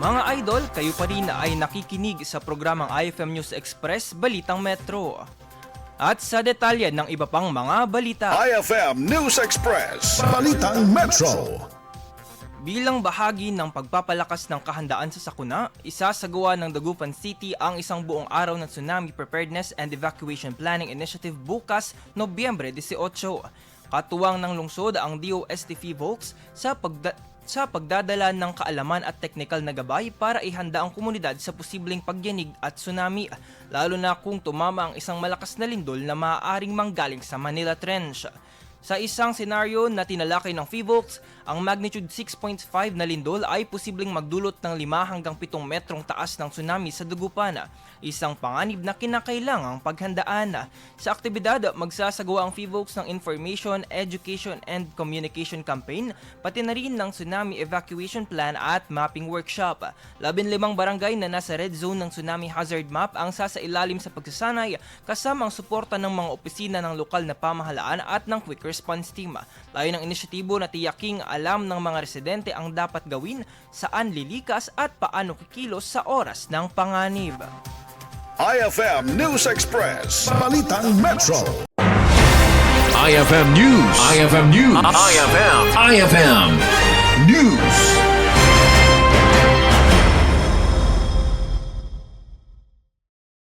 Mga idol, kayo pa rin ay nakikinig sa programang IFM News Express Balitang Metro. At sa detalye ng iba pang mga balita. IFM News Express Balitang Metro. Bilang bahagi ng pagpapalakas ng kahandaan sa sakuna, isasagawa ng Dagupan City ang isang buong araw ng Tsunami Preparedness and Evacuation Planning Initiative bukas, Nobyembre 18. Katuwang ng lungsod ang DOST Volks sa pagdadala ng kaalaman at teknikal na gabay para ihanda ang komunidad sa posibleng pagyanig at tsunami, lalo na kung tumama ang isang malakas na lindol na maaaring manggaling sa Manila Trench. Sa isang senaryo na tinalakay ng PHIVOLCS, ang magnitude 6.5 na lindol ay posibleng magdulot ng 5 hanggang 7 metrong taas ng tsunami sa Dagupan, isang panganib na kinakailangang paghandaan. Sa aktibidad, magsasagawa ang PHIVOLCS ng Information, Education and Communication Campaign, pati na rin ng Tsunami Evacuation Plan at Mapping Workshop. 15 barangay na nasa red zone ng Tsunami Hazard Map ang sasailalim sa pagsasanay kasama ang suporta ng mga opisina ng lokal na pamahalaan at ng Quick Response Team. Layo ng inisyatibo na tiyaking alam ng mga residente ang dapat gawin, saan lilikas at paano kikilos sa oras ng panganib. IFM News Express Balitang Metro. IFM News. IFM News. IFM News.